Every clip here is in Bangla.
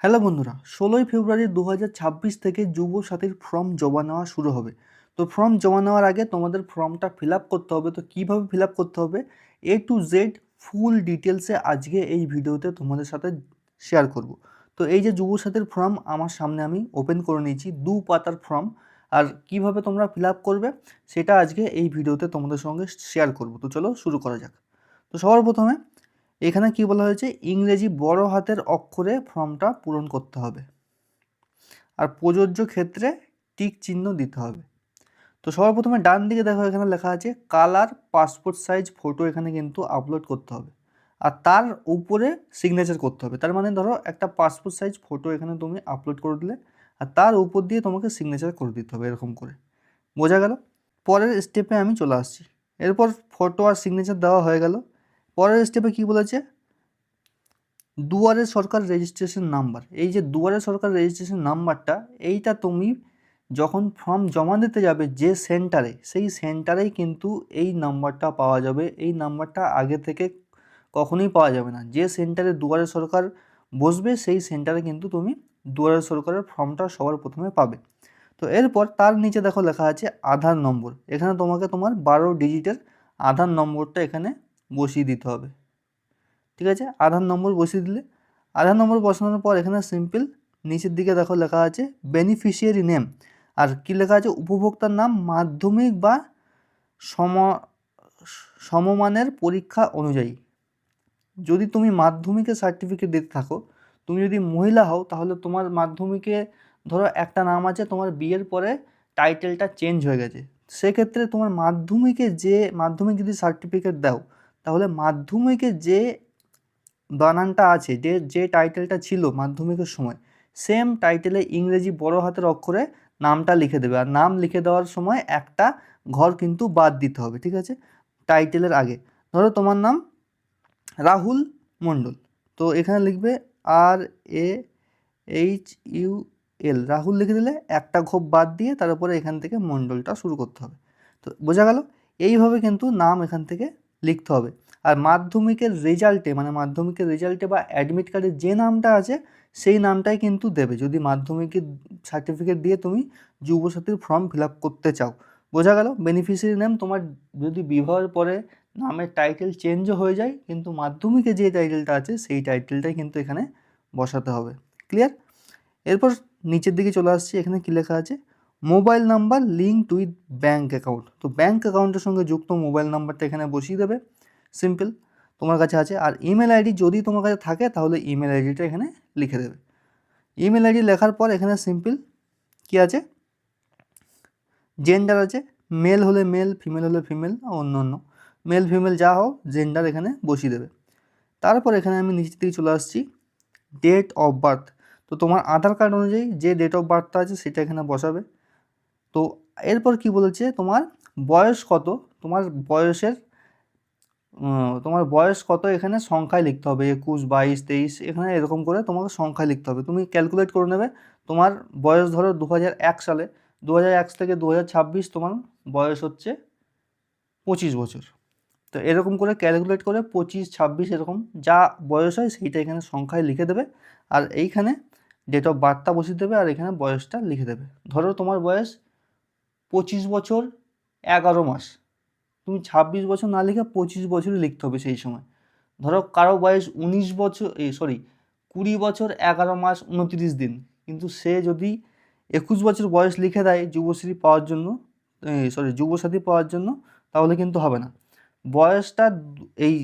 হ্যালো বন্ধুরা, 16ই ফেব্রুয়ারি 2026 থেকে যুবসাথীর ফর্ম জমা নেওয়া শুরু হবে। তো ফর্ম জমা নেওয়ার আগে তোমাদের ফর্মটা ফিল আপ করতে হবে। তো কীভাবে ফিল আপ করতে হবে, A to Z ফুল ডিটেলসে আজকে এই ভিডিওতে তোমাদের সাথে শেয়ার করব। তো এই যে যুবসাথীর ফর্ম আমার সামনে আমি ওপেন করে নিয়েছি, 2 পাতার ফর্ম। আর কিভাবে তোমরা ফিল আপ করবে সেটা আজকে এই ভিডিওতে তোমাদের সঙ্গে শেয়ার করব। তো চলো শুরু করা যাক। তো সবার প্রথমে এখানে কি বলা হয়েছে, ইংরেজি বড় হাতের অক্ষরে ফর্মটা পূরণ করতে হবে আর প্রযোজ্য ক্ষেত্রে টিক চিহ্ন দিতে হবে। তো সবার প্রথমে ডান দিকে দেখো, এখানে লেখা আছে কালার পাসপোর্ট সাইজ ফটো, এখানে কিন্তু আপলোড করতে হবে আর তার উপরে সিগনেচার করতে হবে। তার মানে ধরো একটা পাসপোর্ট সাইজ ফটো এখানে তুমি আপলোড করে দিলে আর তার উপর দিয়ে তোমাকে সিগনেচার করে দিতে হবে, এরকম করে। বোঝা গেল? পরের স্টেপে আমি চলে আসছি। এরপর ফটো আর সিগনেচার দেওয়া হয়ে গেল। পরের স্টেপে কি বলেছে, দুয়ারে সরকার রেজিস্ট্রেশন নাম্বার। এই যে দুয়ারে সরকার রেজিস্ট্রেশন নাম্বারটা, এইটা তুমি যখন ফর্ম জমা দিতে যাবে যে সেন্টারে, সেই সেন্টারেই কিন্তু এই নাম্বারটা পাওয়া যাবে। এই নাম্বারটা আগে থেকে কখনোই পাওয়া যাবে না। যে সেন্টারে দুয়ারে সরকার বসবে সেই সেন্টারে কিন্তু তুমি দুয়ারে সরকারের ফর্মটা সবার প্রথমে পাবে। তো এরপর তার নিচে দেখো লেখা আছে আধার নম্বর। এখানে তোমাকে তোমার 12 ডিজিটের আধার নম্বরটা এখানে বসিয়ে দিতে হবে। ঠিক আছে, আধার নম্বর বসিয়ে দিলে, আধার নম্বর বসানোর পর এখানে সিম্পল নিচের দিকে দেখো লেখা আছে বেনিফিশিয়ারি নেম। আর কি লেখা আছে, উপভোক্তার নাম মাধ্যমিক বা সম সমমানের পরীক্ষা অনুযায়ী। যদি তুমি মাধ্যমিকের সার্টিফিকেট দিতে থাকো, তুমি যদি মহিলা হও, তাহলে তোমার মাধ্যমিকে ধরো একটা নাম আছে, তোমার বিয়ের পরে টাইটেলটা চেঞ্জ হয়ে গেছে, সেক্ষেত্রে তোমার মাধ্যমিক যদি সার্টিফিকেট দাও, তাহলে মাধ্যমিকে যে বানানটা আছে, যে টাইটেলটা ছিল মাধ্যমিকের সময়, সেম টাইটেলে ইংরেজি বড় হাতের অক্ষরে নামটা লিখে দেবে। আর নাম লিখে দেওয়ার সময় একটা ঘর কিন্তু বাদ দিতে হবে, ঠিক আছে, টাইটেলের আগে। ধরো তোমার নাম রাহুল মণ্ডল, তো এখানে লিখবে RAHUL, রাহুল লিখে দিলে একটা ঘর বাদ দিয়ে তারপরে এখান থেকে মণ্ডলটা শুরু করতে হবে। তো বোঝা গেল? এইভাবে কিন্তু নাম এখান থেকে লিখতে হবে। আর মাধ্যমিকের রেজাল্টে বা অ্যাডমিট কার্ডে যে নামটা আছে সেই নামটাই কিন্তু দেবে, যদি মাধ্যমিকের সার্টিফিকেট দিয়ে তুমি যুবসাথীর ফর্ম ফিল আপ করতে চাও। বোঝা গেল? বেনিফিশিয়ারি নেম তোমার যদি বিবাহের পরে নামের টাইটেল চেঞ্জও হয়ে যায়, কিন্তু মাধ্যমিকে যে টাইটেলটা আছে সেই টাইটেলটাই কিন্তু এখানে বসাতে হবে। ক্লিয়ার? এরপর নিচের দিকে চলে আসছি, এখানে কী লেখা আছে, mobile number linked with bank account. তো ব্যাঙ্ক অ্যাকাউন্টের সঙ্গে যুক্ত মোবাইল নাম্বারটা এখানে বসিয়ে দেবে, সিম্পল, তোমার কাছে আছে। আর ইমেল আইডি যদি তোমার কাছে থাকে তাহলে ইমেল আইডিটা এখানে লিখে দেবে। ইমেল আইডি লেখার পর এখানে সিম্পল কী আছে, জেন্ডার আছে, মেল হলে মেল, ফিমেল হলে ফিমেল, অন্য অন্য মেল ফিমেল যা হোক জেন্ডার এখানে বসিয়ে দেবে। তারপর এখানে আমি নিচের দিকে চলে আসছি, ডেট অফ বার্থ। তো তোমার আধার কার্ড অনুযায়ী যে ডেট অফ বার্থটা আছে সেটা এখানে বসাবে। তো এরপর কি বলেছে, তোমার বয়স কত, তোমার বয়সের তোমার বয়স কত এখানে সংখ্যায় লিখতে হবে, 21, 22, 23, এখানে এরকম করে তোমাকে সংখ্যায় লিখতে হবে। তুমি ক্যালকুলেট করে নেবে, তোমার বয়স ধরো 2001 সালে, 2001 থেকে 2026 তোমার বয়স হচ্ছে 25 বছর। তো এরকম করে ক্যালকুলেট করে 25, 26 এরকম যা বয়স হয় সেইটা এখানে সংখ্যায় লিখে দেবে। আর এইখানে ডেট অফ বার্থটা বসিয়ে দেবে আর এখানে বয়সটা লিখে দেবে। ধরো তোমার বয়স 25 বছর 11 মাস, তুমি 26 বছর না লিখে 25 বছরই লিখতে হবে সেই সময়। ধরো কারো বয়স 19 বছর 20 বছর 11 মাস 29 দিন, কিন্তু সে যদি 21 বছর বয়স লিখে দেয় যুবসাথী পাওয়ার জন্য, তাহলে কিন্তু হবে না। বয়সটা এই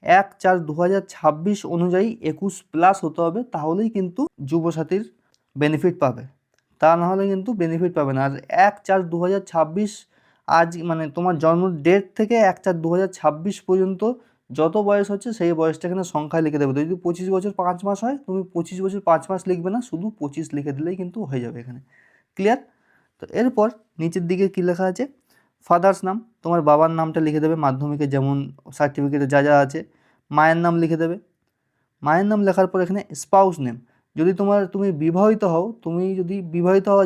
1/4/2026 অনুযায়ী 21+ হতে হবে, তাহলেই কিন্তু যুবসাথীর বেনিফিট পাবে, তা না হলে কিন্তু বেনিফিট পাবে না। আর 1/4/2026 আজ মানে তোমার জন্ম ডেট থেকে 1/4/2026 পর্যন্ত যত বয়স হচ্ছে সেই বয়সটা এখানে সংখ্যায় লিখে দেবে। যদি 25 বছর 5 মাস হয়, তুমি 25 বছর 5 মাস লিখবে না, শুধু 25 লিখে দিলেই কিন্তু হয়ে যাবে এখানে। ক্লিয়ার? তো এরপর নিচের দিকে কী লেখা আছে, ফাদার্স নাম, তোমার বাবার নামটা লিখে দেবে মাধ্যমিকে যেমন সার্টিফিকেটে যা যা আছে। মায়ের নাম লিখে দেবে। মায়ের নাম লেখার পর এখানে স্পাউস নেম, যদি তুমি বিবাহিত হও,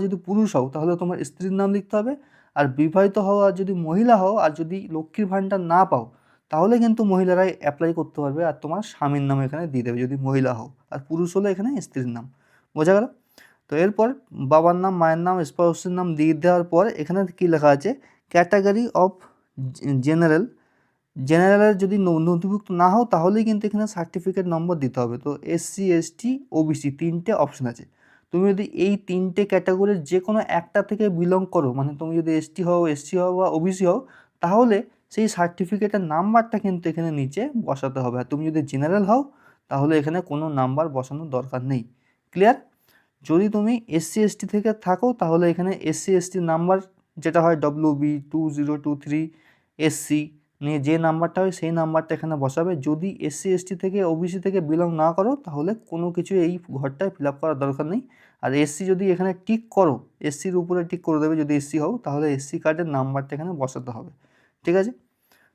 যদি পুরুষ হও তাহলে তোমার স্ত্রীর নাম লিখতে হবে। আর বিবাহিত হও আর যদি মহিলা হও, আর যদি লক্ষ্মীর ভাণ্ডার না পাও, তাহলে কিন্তু মহিলারাই অ্যাপ্লাই করতে পারবে আর তোমার স্বামীর নাম এখানে দিয়ে দেবে যদি মহিলা হও, আর পুরুষ হলে এখানে স্ত্রীর নাম। বোঝা গেল? তো এরপর বাবার নাম, মায়ের নাম, স্পাউসের নাম দিয়ে দেওয়ার পর এখানে কী লেখা আছে, ক্যাটাগরি অফ জেনারেল, জেনারেলের যদি নথিভুক্ত না হও তাহলেই কিন্তু এখানে সার্টিফিকেট নম্বর দিতে হবে। তো এসসি, এসটি, ওবিসি 3টে অপশান আছে। তুমি যদি এই 3টে ক্যাটাগরির যে কোনো একটা থেকে বিলং করো, মানে তুমি যদি এসটি হও, এসসি হও বা ওবিসি হও, তাহলে সেই সার্টিফিকেটের নাম্বারটা কিন্তু এখানে নিচে বসাতে হবে। আর তুমি যদি জেনারেল হও তাহলে এখানে কোনো নাম্বার বসানোর দরকার নেই। ক্লিয়ার? যদি তুমি এসসি এসটি থেকে থাকো তাহলে এখানে এসসি এসটির নাম্বার যেটা হয় WB2023 SC নিয়ে যে নাম্বারটা হয় সেই নাম্বারটা এখানে বসাবে। যদি এসসি এসটি থেকে ওবিসি থেকে বিলং না করো তাহলে কোনো কিছু এই ঘরটায় ফিল আপ করার দরকার নেই। আর এসসি যদি এখানে টিক করো, এসসির উপরে টিক করে দেবে যদি এসসি হও, তাহলে এসসি কার্ডের নাম্বারটা এখানে বসাতে হবে। ঠিক আছে?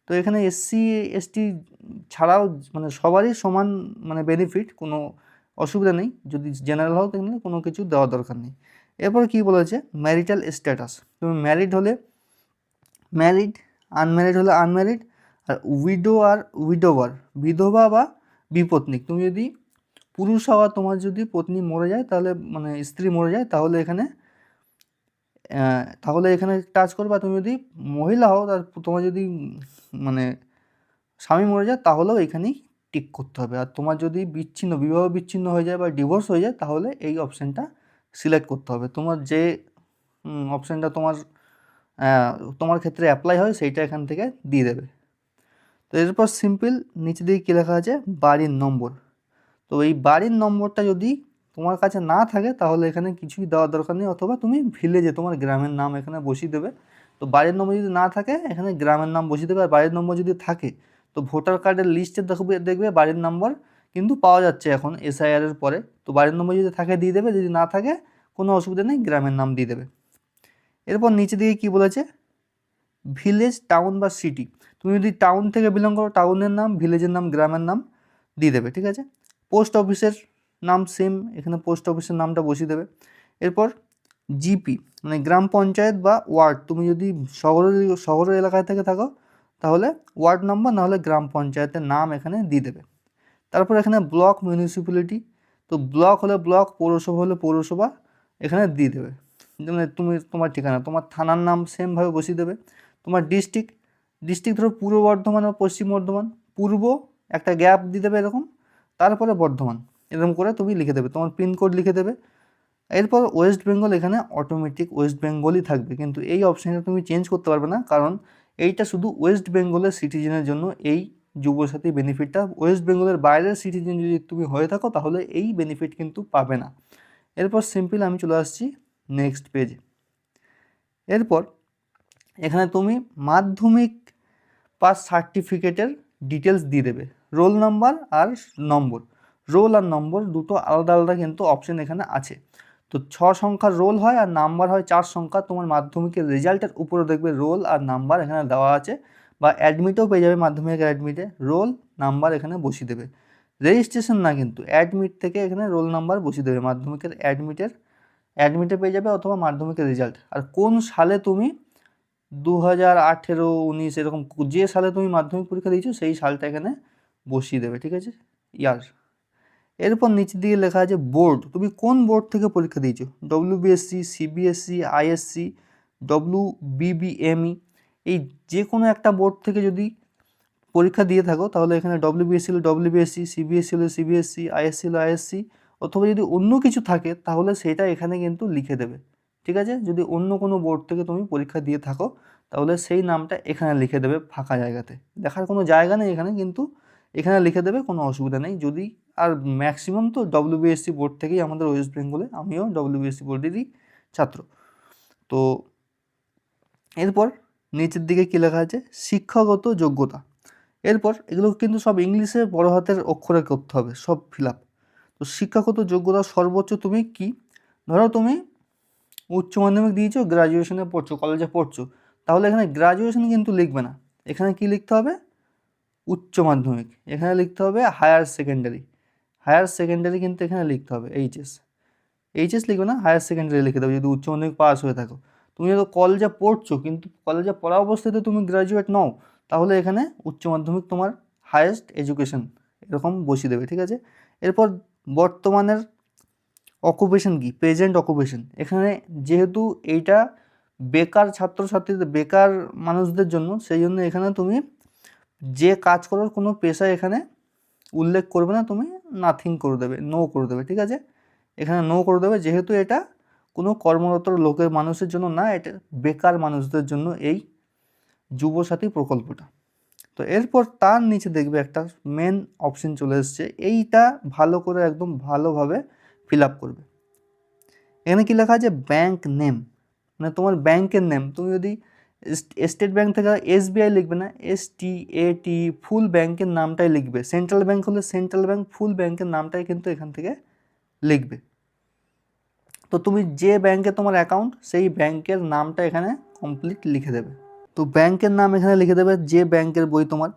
তো এখানে এসসি এসটি ছাড়াও মানে সবারই সমান মানে বেনিফিট, কোনো অসুবিধা নেই। যদি জেনারেল হও তাহলে কোনো কিছু দেওয়ার দরকার নেই। এরপর কি বলেছে, ম্যারিটাল স্ট্যাটাস। তুমি ম্যারিড হলে ম্যারিড, আনম্যারিড হলে আনম্যারিড, আর উইডো আর উইডোভার, বিধবা বা বিপত্নিক। তুমি যদি পুরুষ হও আর তোমার যদি পত্নী মরে যায় তাহলে মানে স্ত্রী মরে যায় তাহলে এখানে টাচ করবে। আর তুমি যদি মহিলা হও তার তোমার যদি মানে স্বামী মরে যায় তাহলেও এখানেই টিক করতে হবে। আর তোমার যদি বিবাহ বিচ্ছিন্ন হয়ে যায় বা ডিভোর্স হয়ে যায় তাহলে এই অপশানটা সিলেক্ট করতে হবে। তোমার যে অপশানটা তোমার ক্ষেত্রে অ্যাপ্লাই হয় সেইটা এখান থেকে দিয়ে দেবে। তো এরপর সিম্পল নিচে দিকে কী লেখা আছে, বাড়ির নম্বর। তো এই বাড়ির নম্বরটা যদি তোমার কাছে না থাকে তাহলে এখানে কিছুই দেওয়ার দরকার নেই, অথবা তুমি ভিলেজে তোমার গ্রামের নাম এখানে বসিয়ে দেবে। তো বাড়ির নম্বর যদি না থাকে এখানে গ্রামের নাম বসিয়ে দেবে। আর বাড়ির নম্বর যদি থাকে তো ভোটার কার্ডের লিস্টে দেখবে বাড়ির নম্বর কিন্তু পাওয়া যাচ্ছে এখন SIR এর পরে। তো বাড়ির নম্বর যদি থাকে দিয়ে দেবে, যদি না থাকে কোনো অসুবিধা নেই, গ্রামের নাম দিয়ে দেবে। এরপর নিচে দিকে কি বলেছে, ভিলেজ, টাউন বা সিটি। তুমি যদি টাউন থেকে বিলং করো টাউনের নাম, ভিলেজের নাম, গ্রামের নাম দিয়ে দেবে। ঠিক আছে? পোস্ট অফিসের নাম সেম, এখানে পোস্ট অফিসের নামটা বসিয়ে দেবে। এরপর জিপি মানে গ্রাম পঞ্চায়েত বা ওয়ার্ড, তুমি যদি শহরের এলাকায় থেকে থাকো তাহলে ওয়ার্ড নাম্বার, নাহলে গ্রাম পঞ্চায়েতের নাম এখানে দিয়ে দেবে। তারপর এখানে ব্লক, মিউনিসিপ্যালিটি। তো ব্লক হলে ব্লক, পৌরসভা হলে পৌরসভা এখানে দিয়ে দেবে। মানে তোমার ঠিকানা, তোমার থানার নাম সেমভাবে বসিয়ে দেবে। তোমার ডিস্ট্রিক্ট ধরো পূর্ব বর্ধমান বা পশ্চিম বর্ধমান, পূর্ব একটা গ্যাপ দিয়ে দেবে এরকম, তারপরে বর্ধমান, এরকম করে তুমি লিখে দেবে। তোমার পিনকোড লিখে দেবে। এরপর ওয়েস্ট বেঙ্গল, এখানে অটোমেটিক ওয়েস্ট বেঙ্গলই থাকবে, কিন্তু এই অপশানটা তুমি চেঞ্জ করতে পারবে না, কারণ এইটা শুধু ওয়েস্ট বেঙ্গলের সিটিজেনের জন্য। এই যুবসাথী বেনিফিটটা ওয়েস্ট বেঙ্গলের বাইরের সিটিজেন যদি তুমি হয়ে থাকো তাহলে এই বেনিফিট কিন্তু পাবে না। এরপর সিম্পল আমি চলে আসছি নেক্সট পেজে। এরপর এখানে তুমি মাধ্যমিক পাস সার্টিফিকেটের ডিটেলস দিয়ে দেবে, রোল নাম্বার আর নম্বর। রোল আর নম্বর দুটো আলাদা আলাদা কিন্তু অপশন এখানে আছে। তো 6 সংখ্যার রোল হয় আর নাম্বার হয় 4 সংখ্যা। তোমার মাধ্যমিকের রেজাল্টের উপরে দেখবে রোল আর নাম্বার এখানে দেওয়া আছে, বা অ্যাডমিটেও পেয়ে যাবে মাধ্যমিকের অ্যাডমিটে, রোল নাম্বার এখানে বসিয়ে দেবে। রেজিস্ট্রেশন না কিন্তু, অ্যাডমিট থেকে এখানে রোল নাম্বার বসিয়ে দেবে। মাধ্যমিকের অ্যাডমিটে পেয়ে যাবে, অথবা মাধ্যমিকের রেজাল্ট। আর কোন সালে তুমি 2018, 19 এরকম যে সালে তুমি মাধ্যমিক পরীক্ষা দিয়েছো সেই সালটা এখানে বসিয়ে দেবে। ঠিক আছে? ইয়ার এরপর নিচের দিকে লেখা আছে বোর্ড, তুমি কোন বোর্ড থেকে পরীক্ষা দিয়েছো, WBSC, CBSE, ISC, WBBME, এই যে কোনো একটা বোর্ড থেকে যদি পরীক্ষা দিয়ে থাকো তাহলে এখানে WBSC হলে WBSC, CBSE হলে CBSE, ISC হলে ISC, অথবা যদি অন্য কিছু থাকে তাহলে সেটা এখানে কিন্তু লিখে দেবে। ঠিক আছে? যদি অন্য কোনো বোর্ড থেকে তুমি পরীক্ষা দিয়ে থাকো তাহলে সেই নামটা এখানে লিখে দেবে, ফাঁকা জায়গাতে লেখার কোনো জায়গা নেই এখানে, কিন্তু এখানে লিখে দেবে, কোনো অসুবিধা নেই। যদি আর ম্যাক্সিমাম তো WBSC বোর্ড থেকেই আমাদের ওয়েস্ট বেঙ্গলে, আমিও WBSC বোর্ডেরই ছাত্র। তো এরপর নিচের দিকে কী লেখা আছে, শিক্ষাগত যোগ্যতা। এরপর এগুলো কিন্তু সব ইংলিশে বড় হাতের অক্ষরে করতে হবে, সব ফিল আপ। তো শিক্ষাগত যোগ্যতা সর্বোচ্চ তুমি কি, ধরো তুমি উচ্চ মাধ্যমিক দিয়েছো, গ্রাজুয়েশনে পড়ছো, কলেজে পড়ছো, তাহলে এখানে গ্রাজুয়েশন কিন্তু লিখবে না, এখানে কি লিখতে হবে, উচ্চ মাধ্যমিক। এখানে লিখতে হবে হায়ার সেকেন্ডারি কিন্তু এখানে লিখতে হবে এইচএস লিখবে না, হায়ার সেকেন্ডারি লিখে দেবে যদি উচ্চ মাধ্যমিক পাস হয়ে থাকো। তুমি যদি কলেজে পড়ছো কিন্তু কলেজে পড়া অবস্থাতে তুমি গ্রাজুয়েট নও, তাহলে এখানে উচ্চ মাধ্যমিক তোমার হায়েস্ট এডুকেশন এরকম বসিয়ে দেবে। ঠিক আছে? এরপর বর্তমানের অকুপেশন কি, প্রেজেন্ট অকুপেশন। এখানে যেহেতু এইটা বেকার ছাত্রছাত্রীদের, বেকার মানুষদের জন্য, সেই জন্য এখানে তুমি যে কাজ করার কোনো পেশা এখানে উল্লেখ করবে না, তুমি নাথিং করে দেবে, নো করে দেবে, ঠিক আছে। এখানে নো করে দেবে, যেহেতু এটা কোনো কর্মরত লোকের মানুষের জন্য না, এটা বেকার মানুষদের জন্য এই যুবসাথী প্রকল্পটা। তো এরপর তার নিচে দেখবে একটা মেন অপশন চলে এসছে, এইটা ভালো করে একদম ভালোভাবে ফিল আপ করবে। এখানে কী লেখা আছে, ব্যাংক নেম, মানে তোমার ব্যাংকের নেম। তুমি যদি স্টেট ব্যাংক থেকে SBI লিখবে না, STAT, ফুল ব্যাংকের নামটাই লিখবে। সেন্ট্রাল ব্যাংক হলে সেন্ট্রাল ব্যাংক, ফুল ব্যাংকের নামটাই কিন্তু এখান থেকে লিখবে। তো তুমি যে ব্যাংকে তোমার অ্যাকাউন্ট, সেই ব্যাংকের নামটা এখানে কমপ্লিট লিখে দেবে। তো ব্যাংকের নাম এখানে লিখে দেবে, যে ব্যাংকের বই তোমার।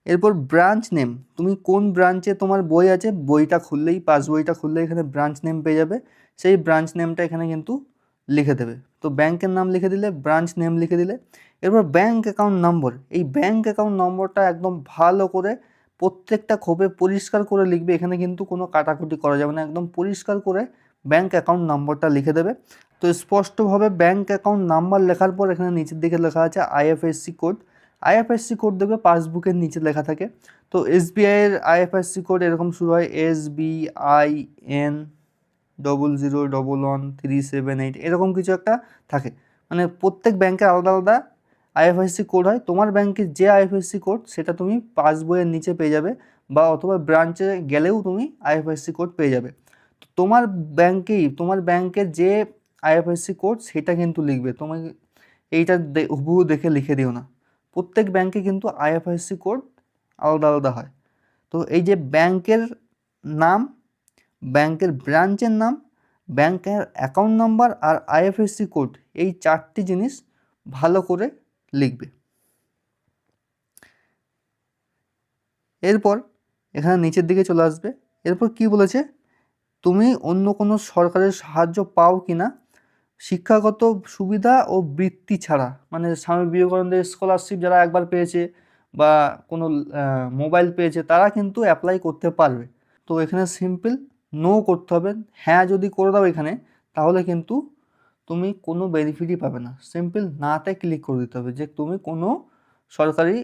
এরপর ব্রাঞ্চ নেম, তুমি কোন ব্রাঞ্চে তোমার বই আছে, বইটা খুললেই, পাস বইটা খুললেই এখানে ব্রাঞ্চ নেম পেয়ে যাবে, সেই ব্রাঞ্চ নেমটা এখানে কিন্তু লিখে দেবে। তো ব্যাংকের নাম লিখে দিলে, ব্রাঞ্চ নেম লিখে দিলে। এরপর ব্যাংক অ্যাকাউন্ট নম্বর, এই ব্যাংক অ্যাকাউন্ট নম্বরটা একদম ভালো করে প্রত্যেকটা খোপে পরিষ্কার করে লিখবে, এখানে কিন্তু কোনো কাটাকুটি করা যাবে না, একদম পরিষ্কার করে ব্যাংক অ্যাকাউন্ট নম্বরটা লিখে দেবে। তো স্পষ্টভাবে ব্যাংক অ্যাকাউন্ট নাম্বার লেখার পর এখানে নিচের দিকে লেখা আছে IFSC কোড। IFSC কোড দেখবে পাসবুকের নিচে লেখা থাকে। তো SBI এর IFSC কোড এরকম শুরু হয় SBIN001137 এরকম কিছু একটা থাকে, মানে প্রত্যেক ব্যাংকের আলাদা আলাদা IFSC কোড হয়। তোমার ব্যাংকের যে IFSC কোড সেটা তুমি পাসবইয়ের নিচে পেয়ে যাবে, বা অথবা ব্রাঞ্চে গেলেও তুমি IFSC কোড পেয়ে যাবে। তোমার ব্যাংকের যে IFSC কোড সেটা কিন্তু লিখবে, তোমাকে এইটা হুবহু দেখে লিখে দিও না, প্রত্যেক ব্যাংকে কিন্তু IFSC কোড আলাদা আলাদা হয়। তো এই যে ব্যাংকের নাম, ব্যাংকের ব্রাঞ্চের নাম, ব্যাংকের অ্যাকাউন্ট নাম্বার আর IFSC কোড, এই চারটি জিনিস ভালো করে লিখবে। এরপর এখানে নিচের দিকে চলে আসবে। এরপর কি বলেছে, তুমি অন্য কোনো সরকারের সাহায্য পাও কি না, শিক্ষাগত সুবিধা ও বৃত্তি ছাড়া, মানে স্বামী বিবেকানন্দের স্কলারশিপ যারা একবার পেয়েছে বা কোনো মোবাইল পেয়েছে, তারা কিন্তু অ্যাপ্লাই করতে পারবে। তো এখানে সিম্পল নো করতে হবে। হ্যাঁ যদি করে দাও এখানে, তাহলে কিন্তু তুমি কোনো বেনিফিটই পাবে না। সিম্পল নাতে ক্লিক করে দিতে হবে যে তুমি কোনো সরকারি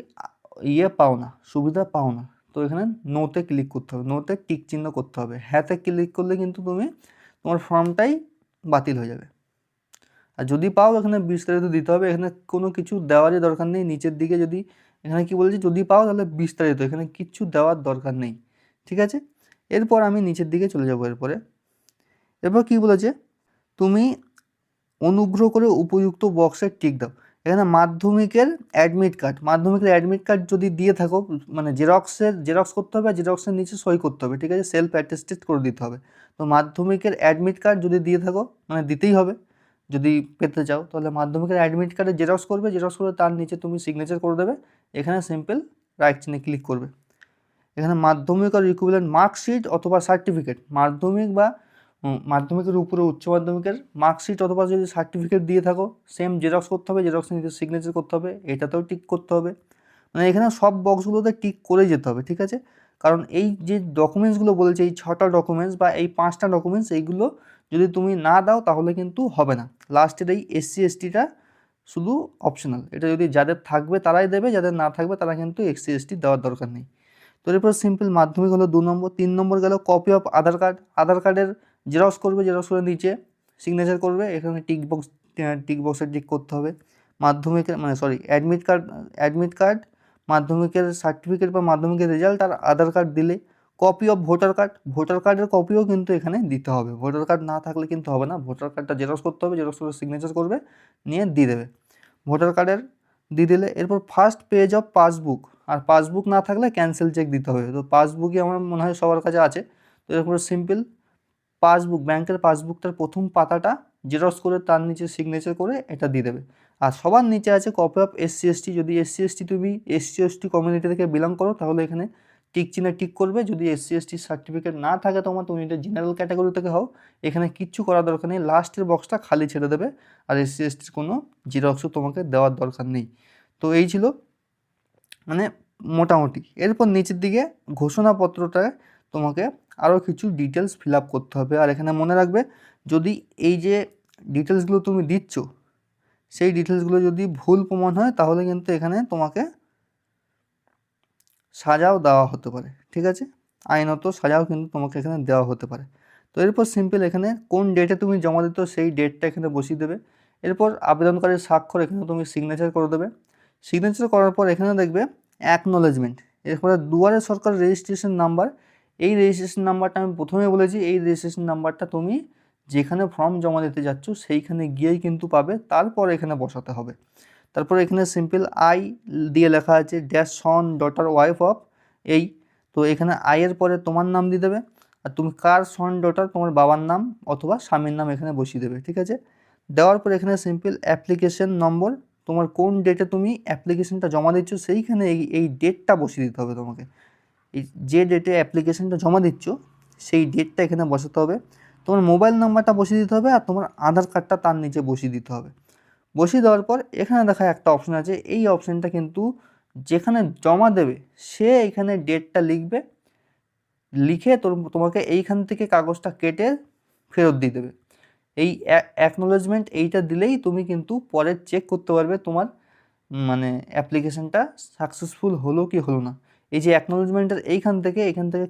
পাও না, সুবিধা পাও না। তো এখানে নোতে ক্লিক করতে হবে, নোতে টিক চিহ্ন করতে হবে। হ্যাঁতে ক্লিক করলে কিন্তু তোমার ফর্মটাই বাতিল হয়ে যাবে। আর যদি পাও এখানে বিস্তারিত দিতে হবে, এখানে কোনো কিছু দেওয়ারই দরকার নেই। নিচের দিকে যদি এখানে কি বলছি, যদি পাও তাহলে বিস্তারিত, এখানে কিচ্ছু দেওয়ার দরকার নেই, ঠিক আছে। এরপর আমি নিচের দিকে চলে যাব। এরপর কি বলেছে, তুমি অনুগ্রহ করে উপযুক্ত বক্সে টিক দাও। এখানে মাধ্যমিকের অ্যাডমিট কার্ড যদি দিয়ে থাকো, মানে জেরক্স করতে হবে, আর জেরক্সের নিচে সই করতে হবে, ঠিক আছে, সেলফ অ্যাটেস্টেড করে দিতে হবে। তো মাধ্যমিকের অ্যাডমিট কার্ড যদি দিয়ে থাকো, মানে দিতেই হবে যদি পেতে চাও, তাহলে মাধ্যমিকের অ্যাডমিট কার্ডে জেরক্স করে তার নিচে তুমি সিগনেচার করে দেবে। এখানে সিম্পল রাইট চিহ্নে ক্লিক করবে। এখানে মাধ্যমিক আর ইকুইভ্যালেন্ট মার্কশিট অথবা সার্টিফিকেট, মাধ্যমিকের উপরে উচ্চ মাধ্যমিকের মার্কশিট অথবা যদি সার্টিফিকেট দিয়ে থাকো, সেম জেরক্স করতে হবে, জেরক্সের নিচে সিগনেচার করতে হবে, এটাতেও টিক করতে হবে। মানে এখানে সব বক্সগুলোতে টিক করে যেতে হবে, ঠিক আছে। কারণ এই যে ডকুমেন্টসগুলো বলেছে, এই 6টা ডকুমেন্টস বা এই 5টা ডকুমেন্টস, এইগুলো যদি তুমি না দাও তাহলে কিন্তু হবে না। লাস্টের এই SC STটা শুধু অপশনাল, এটা যদি যাদের থাকবে তারাই দেবে, যাদের না থাকবে তারা কিন্তু SC ST দেওয়ার দরকার নেই। তো এরপর সিম্পল মাধ্যমিক হলো 2 নম্বর। 3 নম্বর গেল কপি অফ আধার কার্ডের জেরক্স করবে, জেরক্স করে নিচে সিগনেচার করবে, এখানে টিক বক্সে টিক করতে হবে। মাধ্যমিকের অ্যাডমিট কার্ড, মাধ্যমিকের সার্টিফিকেট বা মাধ্যমিকের রেজাল্ট আর আধার কার্ড দিলে, কপি অফ ভোটার কার্ডের কপিও কিন্তু এখানে দিতে হবে। ভোটার কার্ড না থাকলে কিন্তু হবে না, ভোটার কার্ডটা জেরক্স করতে হবে, জেরক্স করে সিগনেচার করবে, নিয়ে দিয়ে দেবে। ভোটার কার্ডের দিয়ে দিলে এরপর ফার্স্ট পেজ অফ পাসবুক, আর পাসবুক না থাকলে ক্যান্সেল চেক দিতে হবে। তো পাসবুকই আমার মনে হয় সবার কাছে আছে। তো এরপর সিম্পল পাসবুক, ব্যাংকের পাসবুকটার প্রথম পাতাটা জেরক্স করে তার নিচে সিগনেচার করে এটা দিয়ে দেবে। আর সবার নিচে আছে কপি অফ SC ST, যদি তুমি SC ST কমিউনিটি থেকে বিলং করো তাহলে এখানে টিক চিহ্নে টিক করবে। যদি SC ST সার্টিফিকেট না থাকে তুমি এটা জেনারেল ক্যাটাগরি থেকে হও, এখানে কিচ্ছু করার দরকার নেই, লাস্টের বক্সটা খালি ছেড়ে দেবে। আর SC STর কোনো জেরক্সও তোমাকে দেওয়ার দরকার নেই। তো এই ছিল মানে মোটামুটি। এরপর নিচের দিকে ঘোষণাপত্রটা তোমাকে আরও কিছু ডিটেলস ফিল আপ করতে হবে। আর এখানে মনে রাখবে, যদি এই যে ডিটেলসগুলো তুমি দিচ্ছ সেই ডিটেলসগুলো যদি ভুল প্রমাণ হয় তাহলে কিন্তু এখানে তোমাকে সাজাও দেওয়া হতে পারে, ঠিক আছে, আইনত সাজাও কিন্তু তোমাকে এখানে দেওয়া হতে পারে। তো এরপর সিম্পল এখানে কোন ডেটে তুমি জমা দিত সেই ডেটটা এখানে বসিয়ে দেবে। এরপর আবেদনকারীর স্বাক্ষর এখানে তুমি সিগনেচার করে দেবে। সিগনেচার করার পর এখানে দেখবে অ্যাকনোলেজমেন্ট, এরপরে দুয়ারে সরকার রেজিস্ট্রেশন নাম্বার, এই রেজিস্ট্রেশন নাম্বারটা আমি প্রথমে বলেছি, এই রেজিস্ট্রেশন নাম্বারটা তুমি যেখানে ফর্ম জমা দিতে যাচ্ছ সেইখানে গিয়েই কিন্তু পাবে, তারপর এখানে বসাতে হবে। তারপর এখানে সিম্পল আই দিয়ে লেখা আছে dash son daughter wife of এই, তো এখানে আইয়ের পরে তোমার নাম দিয়ে দেবে, আর তুমি কার সন ডটার, তোমার বাবার নাম অথবা স্বামীর নাম এখানে বসিয়ে দেবে, ঠিক আছে। দেওয়ার পর এখানে সিম্পল অ্যাপ্লিকেশন নম্বর, তোমার কোন ডেটে তুমি অ্যাপ্লিকেশনটা জমা দিচ্ছ সেইখানে এই ডেটটা বসিয়ে দিতে হবে তোমাকে, এই যে ডেটে অ্যাপ্লিকেশনটা জমা দিচ্ছ সেই ডেটটা এখানে বসাতে হবে। তোমার মোবাইল নাম্বারটা বসিয়ে দিতে হবে আর তোমার আধার কার্ডটা তার নিচে বসিয়ে দিতে হবে। বসিয়ে দেওয়ার পর এখানে দেখা একটা অপশন আছে, এই অপশানটা কিন্তু যেখানে জমা দেবে সে এখানে ডেটটা লিখবে, লিখে তোমাকে এইখান থেকে কাগজটা কেটে ফেরত দিয়ে দেবে। এই অ্যাকনোলেজমেন্ট এইটা দিলেই তুমি কিন্তু পরে চেক করতে পারবে তোমার মানে অ্যাপ্লিকেশানটা সাকসেসফুল হলো কি হলো না। এই যে অ্যাকনোলেজমেন্টের এখান থেকে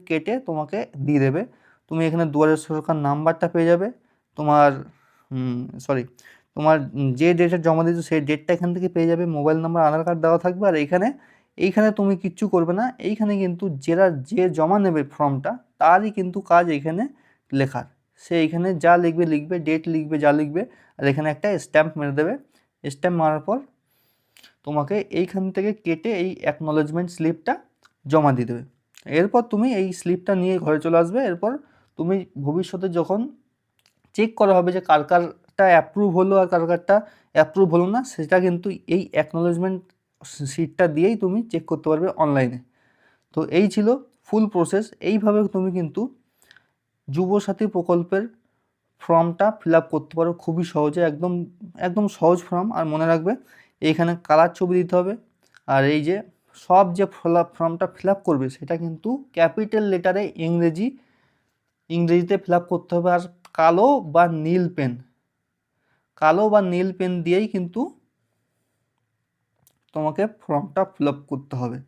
কেটে তোমাকে দিয়ে দেবে। তুমি এখানে দুয়ারে সরকার নাম্বারটা পেয়ে যাবে, তোমার তোমার যে ডেটে জমা দিয়েছো সেই ডেটটা এখান থেকে পেয়ে যাবে, মোবাইল নাম্বার আধার কার্ড দেওয়া থাকবে। আর এইখানে তুমি কিচ্ছু করবে না, এইখানে কিন্তু যে জমা নেবে ফর্মটা তারই কিন্তু কাজ এখানে লেখার, সে এইখানে যা লিখবে ডেট লিখবে যা লিখবে, আর এখানে একটা স্ট্যাম্প মেরে দেবে। স্ট্যাম্প মারার পর তোমাকে এইখান থেকে কেটে এই অ্যাকনোলেজমেন্ট স্লিপটা জমা দিয়ে দেবে। এরপর তুমি এই স্লিপটা নিয়ে ঘরে চলে আসবে। এরপর তুমি ভবিষ্যতে যখন চেক করা হবে যে কার কারটা অ্যাপ্রুভ হলো আর কার কারটা অ্যাপ্রুভ হলো না, সেটা কিন্তু এই অ্যাকনোলেজমেন্ট শিটটা দিয়েই তুমি চেক করতে পারবে অনলাইনে। তো এই ছিল ফুল প্রসেস। এইভাবে তুমি কিন্তু যুবসাথী প্রকল্পের ফর্মটা ফিল আপ করতে পারো খুবই সহজে, একদম সহজ ফর্ম। আর মনে রাখবে এইখানে কালার ছবি দিতে হবে, আর এই যে সব যে ফর্মটা ফিল আপ করবে সেটা কিন্তু ক্যাপিটাল লেটারে ইংরেজিতে ফিল আপ করতে হবে। আর কালো বা নীল পেন দিয়েই কিন্তু তোমাকে ফর্মটা ফিল আপ করতে হবে।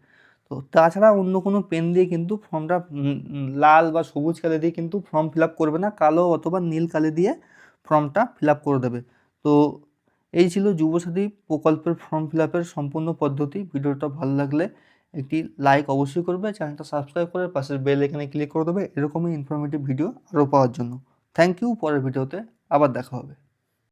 তো তাছাড়া অন্য কোনো পেন দিয়ে কিন্তু ফর্মটা লাল বা সবুজ কালি দিয়ে কিন্তু ফর্ম ফিল আপ করবে না, কালো অথবা নীল কালি দিয়ে ফর্মটা ফিল আপ করে দেবে। তো এই ছিল যুবসাথী প্রকল্পের ফর্ম ফিল আপের সম্পূর্ণ পদ্ধতি। ভিডিওটা ভালো লাগলে একটি লাইক অবশ্যই করবে, চ্যানেলটা সাবস্ক্রাইব করে পাশের বেল আইকনে ক্লিক করে দেবে এরকমই ইনফরমেটিভ ভিডিও আরও পাওয়ার জন্য। Thank you. পরের ভিডিওতে আবার দেখা হবে।